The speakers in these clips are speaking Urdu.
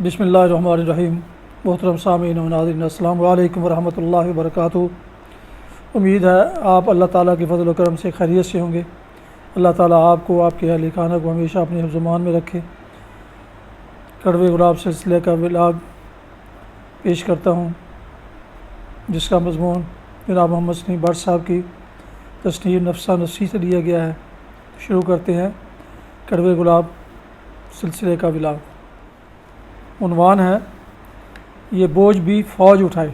بسم اللہ الرحمن الرحیم۔ محترم سامعین و ناظرین، السلام علیکم ورحمۃ اللہ وبرکاتہ۔ امید ہے آپ اللہ تعالیٰ کے فضل و کرم سے خیریت سے ہوں گے۔ اللہ تعالیٰ آپ کو، آپ کے اہل خانہ کو ہمیشہ اپنے حفظ و امان میں رکھے۔ کڑوے گلاب سلسلے کا ولاگ پیش کرتا ہوں، جس کا مضمون جناب محمد سلیم بٹ صاحب کی تصنیف نفسہ نفسی سے لیا گیا ہے۔ شروع کرتے ہیں کڑوے گلاب سلسلے کا ولاگ۔ عنوان ہے یہ بوجھ بھی فوج اٹھائے۔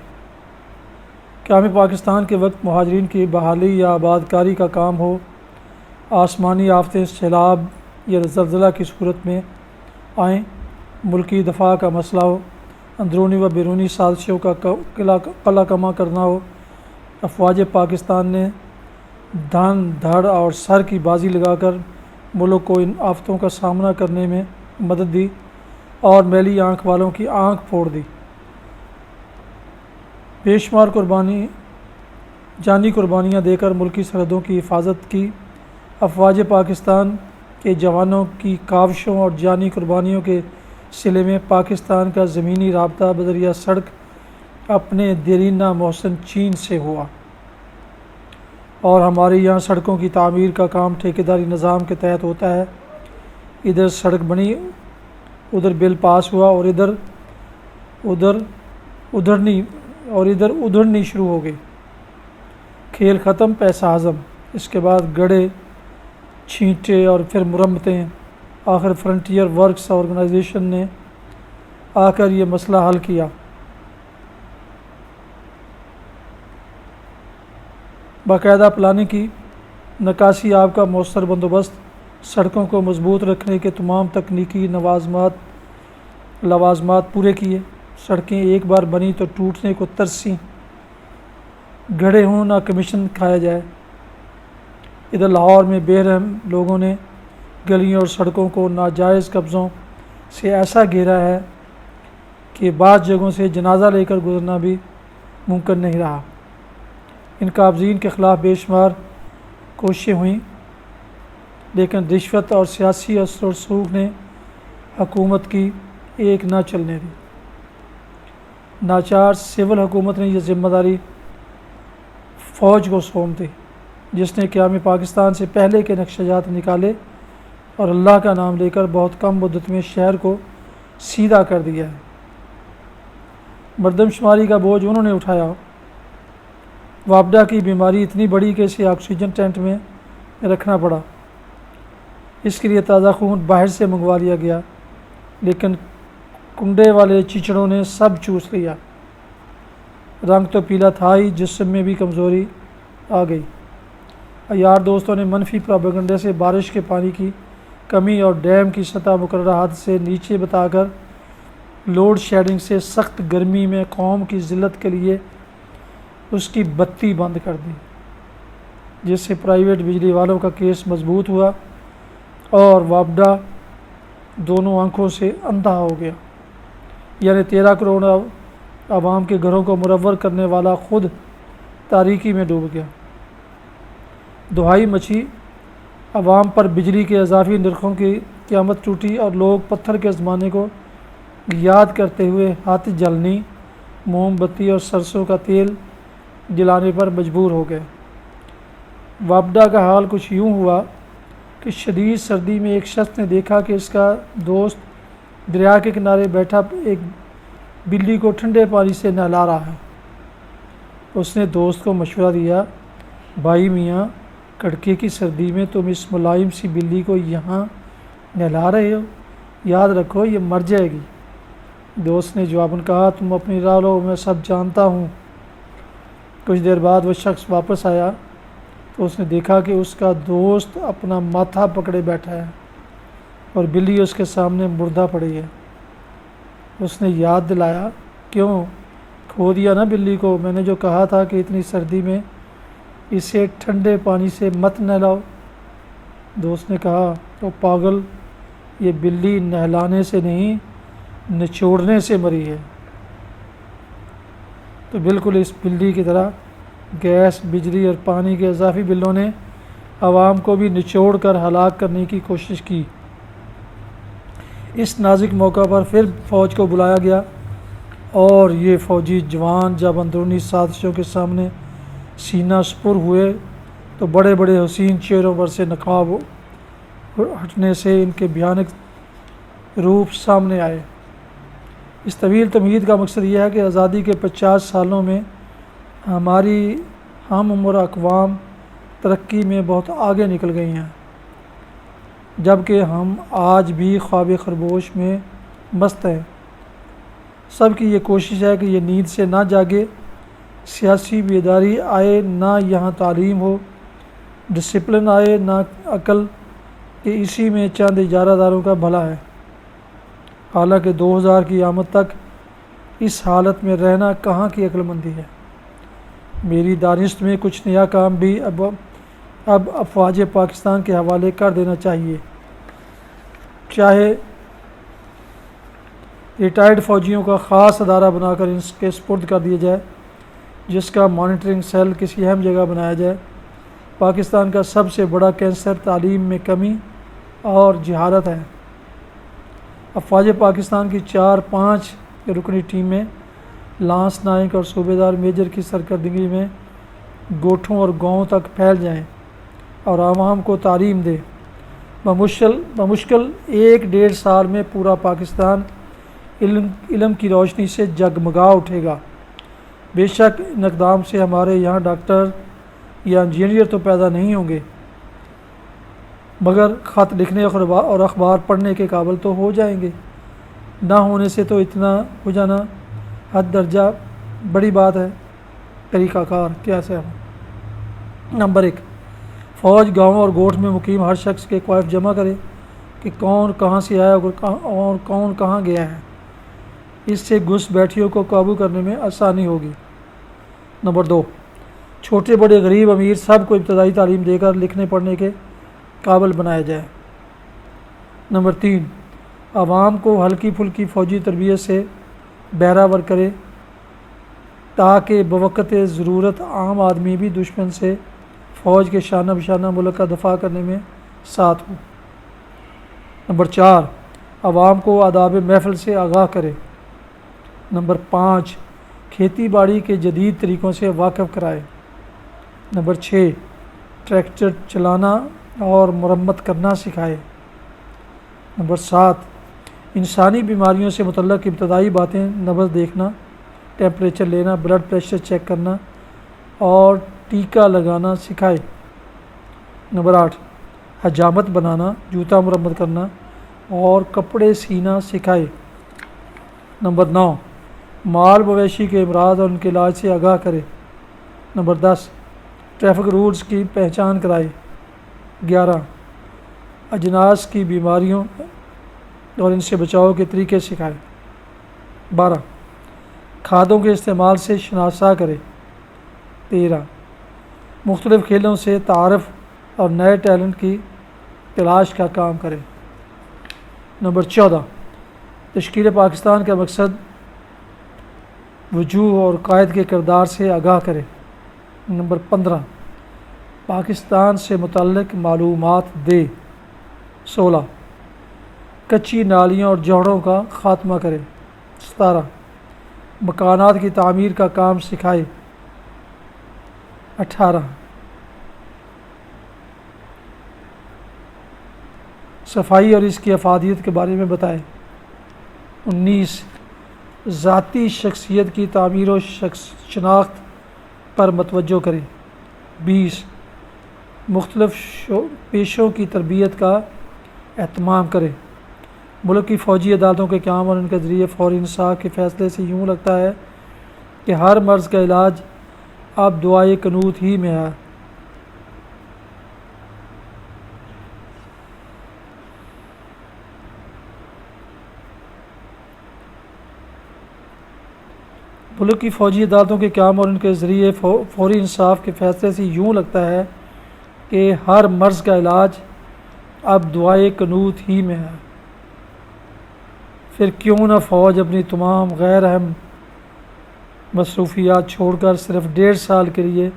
قیام پاکستان کے وقت مہاجرین کی بحالی یا آباد کاری کا کام ہو، آسمانی آفتیں، سیلاب یا زلزلہ کی صورت میں آئیں، ملکی دفاع کا مسئلہ ہو، اندرونی و بیرونی سازشوں کا قلع کما کرنا ہو، افواج پاکستان نے دھن دھڑ اور سر کی بازی لگا کر ملک کو ان آفتوں کا سامنا کرنے میں مدد دی اور میلی آنکھ والوں کی آنکھ پھوڑ دی۔ بے شمار جانی قربانیاں دے کر ملکی سرحدوں کی حفاظت کی۔ افواج پاکستان کے جوانوں کی کاوشوں اور جانی قربانیوں کے صلے میں پاکستان کا زمینی رابطہ بذریعہ سڑک اپنے دیرینہ محسن چین سے ہوا، اور ہمارے یہاں سڑکوں کی تعمیر کا کام ٹھیکیداری نظام کے تحت ہوتا ہے۔ ادھر سڑک بنی، ادھر بل پاس ہوا، اور ادھر ادھڑنی شروع ہو گئی۔ کھیل ختم، پیسہ ہضم۔ اس کے بعد گڑھے، چھینٹے اور پھر مرمتیں۔ آخر فرنٹیئر ورکس آرگنائزیشن نے آ کر یہ مسئلہ حل کیا۔ باقاعدہ پلاننگ کی، نکاسی آب کا مؤثر بندوبست، سڑکوں کو مضبوط رکھنے کے تمام تکنیکی لوازمات پورے کیے۔ سڑکیں ایک بار بنی تو ٹوٹنے کو ترسیں، گڑھے ہوں نہ کمیشن کھایا جائے۔ ادھر لاہور میں بے رحم لوگوں نے گلیوں اور سڑکوں کو ناجائز قبضوں سے ایسا گھیرا ہے کہ بعض جگہوں سے جنازہ لے کر گزرنا بھی ممکن نہیں رہا۔ ان قابضین کے خلاف بے شمار کوششیں ہوئیں، لیکن رشوت اور سیاسی اثر و رسوخ نے حکومت کی ایک نہ چلنے دی۔ ناچار سول حکومت نے یہ ذمہ داری فوج کو سونپ دی، جس نے قیام پاکستان سے پہلے کے نقشہ جات نکالے اور اللہ کا نام لے کر بہت کم مدت میں شہر کو سیدھا کر دیا ہے۔ مردم شماری کا بوجھ انہوں نے اٹھایا۔ وابڈا کی بیماری اتنی بڑی کہ اسے آکسیجن ٹینٹ میں رکھنا پڑا۔ اس کے لیے تازہ خون باہر سے منگوا لیا گیا، لیکن کنڈے والے چیچڑوں نے سب چوس لیا۔ رنگ تو پیلا تھا ہی، جسم میں بھی کمزوری آ گئی۔ یار دوستوں نے منفی پروپیگنڈے سے بارش کے پانی کی کمی اور ڈیم کی سطح مقررہ حد سے نیچے بتا کر لوڈ شیڈنگ سے سخت گرمی میں قوم کی ذلت کے لیے اس کی بتی بند کر دی، جس سے پرائیویٹ بجلی والوں کا کیس مضبوط ہوا اور وابڈا دونوں آنکھوں سے اندھا ہو گیا۔ یعنی 13 کروڑ عوام کے گھروں کو منور کرنے والا خود تاریکی میں ڈوب گیا۔ دہائی مچی، عوام پر بجلی کے اضافی نرخوں کی قیامت ٹوٹی، اور لوگ پتھر کے زمانے کو یاد کرتے ہوئے ہاتھ جلنی، موم بتی اور سرسوں کا تیل جلانے پر مجبور ہو گئے۔ وابڈا کا حال کچھ یوں ہوا کہ شدید سردی میں ایک شخص نے دیکھا کہ اس کا دوست دریا کے کنارے بیٹھا ایک بلی کو ٹھنڈے پانی سے نہلا رہا ہے۔ اس نے دوست کو مشورہ دیا، بھائی میاں، کڑکے کی سردی میں تم اس ملائم سی بلی کو یہاں نہلا رہے ہو، یاد رکھو یہ مر جائے گی۔ دوست نے جواباً کہا، تم اپنی راہ لو، میں سب جانتا ہوں۔ کچھ دیر بعد وہ شخص واپس آیا تو اس نے دیکھا کہ اس کا دوست اپنا ماتھا پکڑے بیٹھا ہے اور بلی اس کے سامنے مردہ پڑی ہے۔ اس نے یاد دلایا، کیوں کھو دیا نا بلی کو؟ میں نے جو کہا تھا کہ اتنی سردی میں اسے ٹھنڈے پانی سے مت نہلاؤ۔ دوست نے کہا، تو پاگل، یہ بلی نہلانے سے نہیں نچوڑنے سے مری ہے۔ تو بالکل اس بلی کی طرح گیس، بجلی اور پانی کے اضافی بلوں نے عوام کو بھی نچوڑ کر ہلاک کرنے کی کوشش کی۔ اس نازک موقع پر پھر فوج کو بلایا گیا اور یہ فوجی جوان جب اندرونی سازشوں کے سامنے سینہ سپر ہوئے تو بڑے بڑے حسین چہروں پر سے نقاب ہٹنے سے ان کے بھیانک روپ سامنے آئے۔ اس طویل تمہید کا مقصد یہ ہے کہ آزادی کے 50 سالوں میں ہماری ہم عمر اقوام ترقی میں بہت آگے نکل گئی ہیں، جبکہ ہم آج بھی خواب خرگوش میں مست ہیں۔ سب کی یہ کوشش ہے کہ یہ نیند سے نہ جاگے، سیاسی بیداری آئے، نہ یہاں تعلیم ہو، ڈسپلن آئے، نہ عقل، کہ اسی میں چند اجارہ داروں کا بھلا ہے۔ حالانکہ 2000 کی آمد تک اس حالت میں رہنا کہاں کی عقل مندی ہے۔ میری دانست میں کچھ نیا کام بھی اب افواج پاکستان کے حوالے کر دینا چاہیے، چاہے ریٹائرڈ فوجیوں کا خاص ادارہ بنا کر ان کے سپرد کر دیا جائے، جس کا مانیٹرنگ سیل کسی اہم جگہ بنایا جائے۔ پاکستان کا سب سے بڑا کینسر تعلیم میں کمی اور جہالت ہے۔ افواج پاکستان کی 4-5 رکنی ٹیمیں لانس نائک اور صوبیدار میجر کی سرکردگی میں گوٹھوں اور گاؤں تک پھیل جائیں اور عوام کو تعلیم دیں۔ بمشکل 1-1.5 سال میں پورا پاکستان علم کی روشنی سے جگمگا اٹھے گا۔ بے شک ان اقدام سے ہمارے یہاں ڈاکٹر یا انجینئر تو پیدا نہیں ہوں گے، مگر خط لکھنے اور اخبار پڑھنے کے قابل تو ہو جائیں گے۔ نہ ہونے سے تو اتنا ہو جانا حد درجہ بڑی بات ہے۔ طریقہ کار کیسے ہو؟ نمبر 1، فوج گاؤں اور گوٹھ میں مقیم ہر شخص کے کوائف جمع کرے کہ کون کہاں سے آیا اور کون کہاں گیا ہے۔ اس سے گھس بیٹھیوں کو قابو کرنے میں آسانی ہوگی۔ نمبر 2، چھوٹے بڑے غریب امیر سب کو ابتدائی تعلیم دے کر لکھنے پڑھنے کے قابل بنایا جائے۔ نمبر 3، عوام کو ہلکی پھلکی فوجی تربیت سے بہرہور کرے تاکہ بوقت ضرورت عام آدمی بھی دشمن سے فوج کے شانہ بشانہ ملک کا دفاع کرنے میں ساتھ ہو۔ نمبر 4، عوام کو آداب محفل سے آگاہ کرے۔ نمبر 5، کھیتی باڑی کے جدید طریقوں سے واقف کرائے۔ نمبر 6، ٹریکٹر چلانا اور مرمت کرنا سکھائے۔ نمبر 7، انسانی بیماریوں سے متعلق ابتدائی باتیں، نبض دیکھنا، ٹیمپریچر لینا، بلڈ پریشر چیک کرنا اور ٹیکہ لگانا سکھائے۔ نمبر 8، حجامت بنانا، جوتا مرمت کرنا اور کپڑے سینا سکھائے۔ نمبر 9، مال مویشی کے امراض اور ان کے علاج سے آگاہ کرے۔ نمبر 10، ٹریفک رولز کی پہچان کرائے۔ 11، اجناس کی بیماریوں اور ان سے بچاؤ کے طریقے سکھائے۔ 12، کھادوں کے استعمال سے شناسا کرے۔ 13، مختلف کھیلوں سے تعارف اور نئے ٹیلنٹ کی تلاش کا کام کرے۔ نمبر 14، تشکیل پاکستان کا مقصد وجوہ اور قائد کے کردار سے آگاہ کرے۔ نمبر 15، پاکستان سے متعلق معلومات دے۔ 16، کچی نالیوں اور جوہڑوں کا خاتمہ کرے۔ 17، مکانات کی تعمیر کا کام سکھائے۔ 18، صفائی اور اس کی افادیت کے بارے میں بتائے۔ 19، ذاتی شخصیت کی تعمیر و شناخت پر متوجہ کرے۔ 20، مختلف پیشوں کی تربیت کا اہتمام کرے۔ ملک کی فوجی عدالتوں کے قیام اور ان کے ذریعے فوری انصاف کے فیصلے سے یوں لگتا ہے کہ ہر مرض کا علاج اب دعائے قنوت ہی میں ہے۔ ملک کی فوجی عدالتوں کے قیام اور ان کے ذریعے فوری انصاف کے فیصلے سے یوں لگتا ہے کہ ہر مرض کا علاج اب دعائے قنوت ہی میں ہے۔ پھر کیوں نہ فوج اپنی تمام غیر اہم مصروفیات چھوڑ کر صرف 1.5 سال کے لیے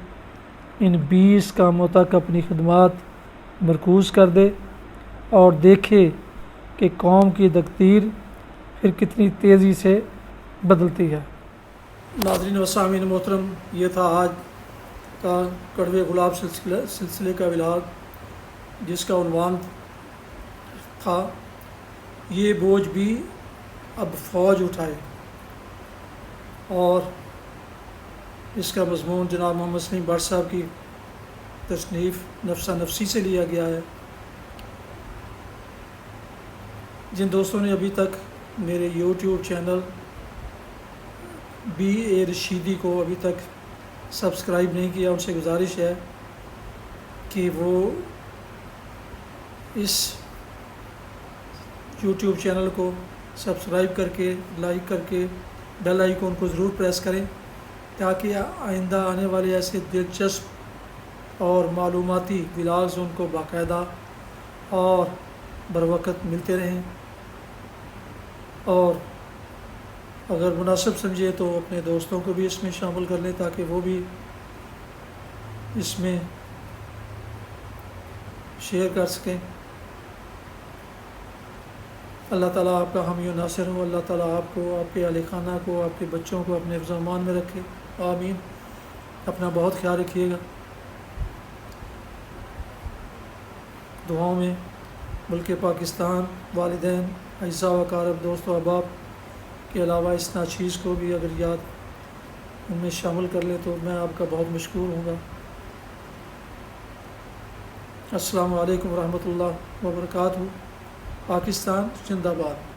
ان 20 کاموں تک اپنی خدمات مرکوز کر دے اور دیکھے کہ قوم کی تقدیر پھر کتنی تیزی سے بدلتی ہے۔ ناظرین و سامعین محترم، یہ تھا آج کا کڑوے گلاب سلسلے کا ولاگ، جس کا عنوان تھا یہ بوجھ بھی اب فوج اٹھائے، اور اس کا مضمون جناب محمد سلیم بٹ صاحب کی تصنیف نفسہ نفسی سے لیا گیا ہے۔ جن دوستوں نے ابھی تک میرے یوٹیوب چینل BA رشیدی کو ابھی تک سبسکرائب نہیں کیا، ان سے گزارش ہے کہ وہ اس یوٹیوب چینل کو سبسکرائب کر کے، لائک کر کے، بیل آئیکن کو ضرور پریس کریں، تاکہ آئندہ آنے والے ایسے دلچسپ اور معلوماتی ولاگز ان کو باقاعدہ اور بروقت ملتے رہیں، اور اگر مناسب سمجھے تو اپنے دوستوں کو بھی اس میں شامل کر لیں، تاکہ وہ بھی اس میں شیئر کر سکیں۔ اللہ تعالیٰ آپ کا حامی و ناصر ہو، اللہ تعالیٰ آپ کو، آپ کے اہل خانہ کو، آپ کے بچوں کو اپنے حفظ و امان میں رکھے، آمین۔ اپنا بہت خیال رکھیے گا، دعاؤں میں ملک پاکستان، والدین، اعزاء و اقارب، دوست و احباب کے علاوہ اس ناچیز کو بھی اگر یاد ان میں شامل کر لیں تو میں آپ کا بہت مشکور ہوں گا۔ السلام علیکم ورحمۃ اللہ وبرکاتہ۔ پاکستان زندہ باد۔